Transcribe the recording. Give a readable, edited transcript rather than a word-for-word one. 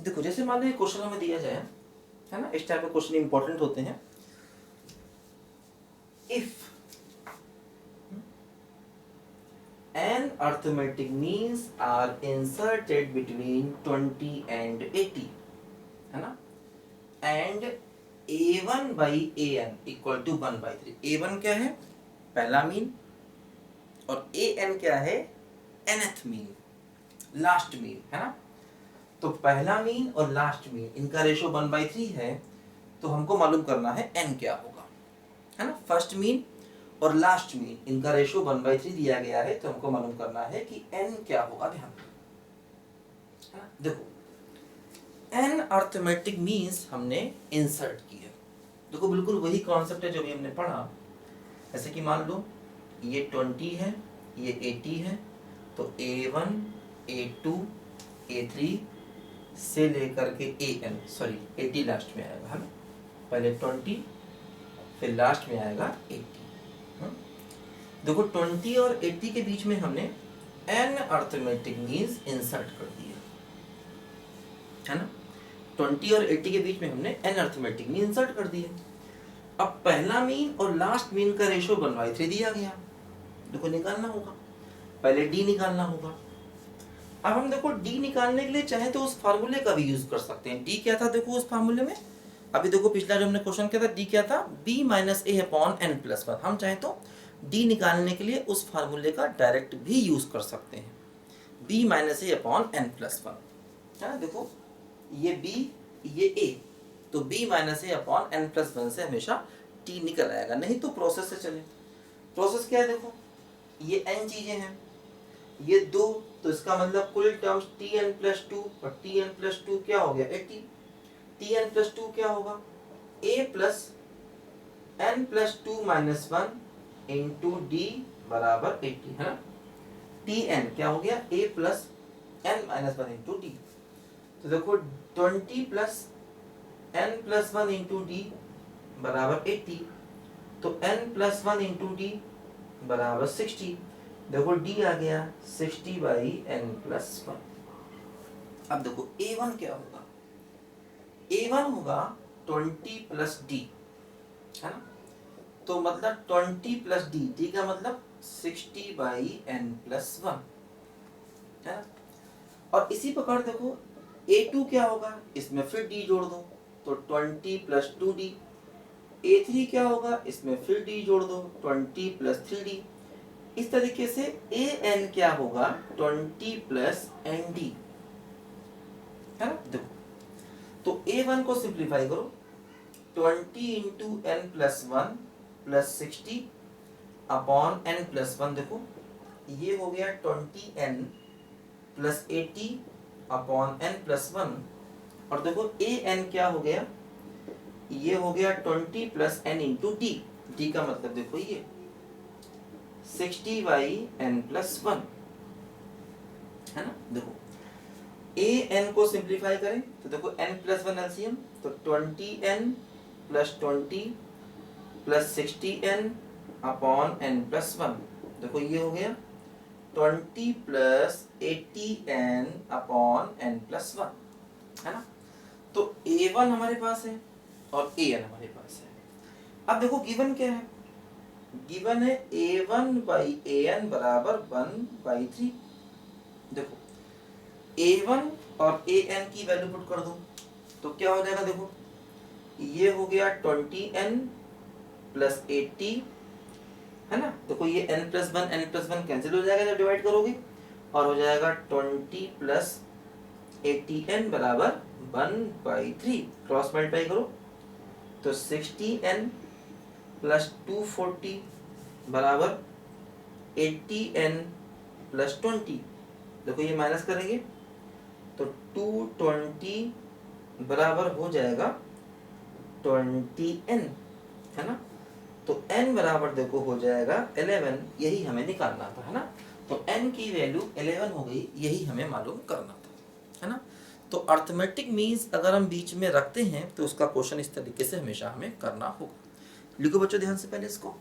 देखो जैसे मान लो ये क्वेश्चन हमें दिया जाए, है ना, इस टाइप के क्वेश्चन इंपॉर्टेंट होते हैं। If an arithmetic means are inserted between 20 and 80, है ना, and a1 by an equal to 1/3। a1 क्या है, पहला मीन, और an क्या है, nth मीन, लास्ट मीन, है ना। तो पहला मीन और लास्ट मीन इनका रेशो 1/3 है, तो हमको मालूम करना है n क्या होगा, है ना। फर्स्ट मीन और लास्ट मीन इनका रेशो 1/3 दिया गया है, तो हमको मालूम करना है कि n क्या होगा। ध्यान है ना, देखो n अर्थमेटिक मीन्स हमने इंसर्ट किया। देखो बिल्कुल वही कॉन्सेप्ट है जो भी हमने पढ़ा। ऐसे कि मान लो ये 20 है, ये 80 है, तो a1 a2 a3 से लेकर के an, सॉरी 80 लास्ट में आएगा, है ना। पहले 20 फिर लास्ट में आएगा 80। देखो 20 और 80 के बीच में हमने n अर्थमेटिक मीन्स इंसर्ट कर दिया, है ना। 20 और 80 के बीच में हमने n अर्थमेटिक मीन इंसर्ट कर दिया। अब पहला मीन और लास्ट मीन का रेशो 1/3 दिया गया, देखो निकालना होगा, पहले d निकालना होगा। अब हम देखो d निकालने के लिए चाहे तो उस फार्मूले का भी यूज कर सकते हैं। d क्या था देखो उस फार्मूले में, अभी देखो पिछला जो हमने क्वेश्चन किया था d क्या था, b - a/n+1। हम चाहे तो d निकालने के लिए उस फार्मूले का डायरेक्ट भी यूज कर सकते हैं, b - a/n+1, है ना। देखो ये b ये a, तो b - a/n+1 से हमेशा t निकल आएगा। नहीं तो प्रोसेस से चले, प्रोसेस क्या है, देखो ये n चीजें हैं, ये 2, तो इसका मतलब कुल टर्म्स tn+2, और tn+2 क्या हो गया 80। tn+2 क्या होगा, a + n+2 - 1 इंटू d बराबर 80, है ना। tn क्या हो गया, a + n - 1 इंटू d। तो देखो 20 + n+1 इंटू d बराबर 80, तो n+1 इंटू d बराबर 60। देखो d आ गया 60/n+1। अब देखो a1 क्या होगा, a1 होगा 20 + d, है ना। तो मतलब 20 + d का मतलब 60/n+1, है ना। और इसी प्रकार देखो a2 क्या होगा, इसमें फिर d जोड़ दो, तो 20 + 2d। a3 क्या होगा, इसमें फिर d जोड़ दो, 20 + 3d। इस तरीके से an क्या होगा, 20 + nd, है ना। देखो तो a1 को सिंप्लीफाई करो, 20 × n+1 + 60 अपॉन n+1। देखो ये हो गया 20n + 80 अपॉन n+1, और देखो an क्या हो गया, ये हो गया 20 + n इंटू d। d का मतलब देखो ये 60/n+1, है ना। देखो an को सिंप्लीफाई करें तो देखो n+1 एलसीएम, तो 20n + 20 + 60n अपॉन n+1। देखो ये हो गया 20 + 80n अपॉन n+1, है ना। तो a1 हमारे पास है और an हमारे पास है। अब देखो गिवन क्या है, गिवन है a1/an बराबर 1/3। देखो a1 और an की वैल्यू पुट कर दो, तो क्या हो जाएगा, देखो ये हो गया 20n + 80, है ना। देखो ये n+1 कैंसिल हो जाएगा जब डिवाइड करोगे, और हो जाएगा 20 + 80n बराबर 1/3। क्रॉस मल्टीप्लाई करो तो 60n + 240 बराबर 80n + 20। देखो ये माइनस करेंगे तो 220 बराबर हो जाएगा 20n, है ना। तो n बराबर देखो हो जाएगा 11, यही हमें निकालना था, है ना। तो n की वैल्यू 11 हो गई, यही हमें मालूम करना था, है ना। तो अर्थमेटिक मीन्स अगर हम बीच में रखते हैं तो उसका क्वेश्चन इस तरीके से हमेशा हमें करना होगा। लिखो बच्चों ध्यान से पहले इसको।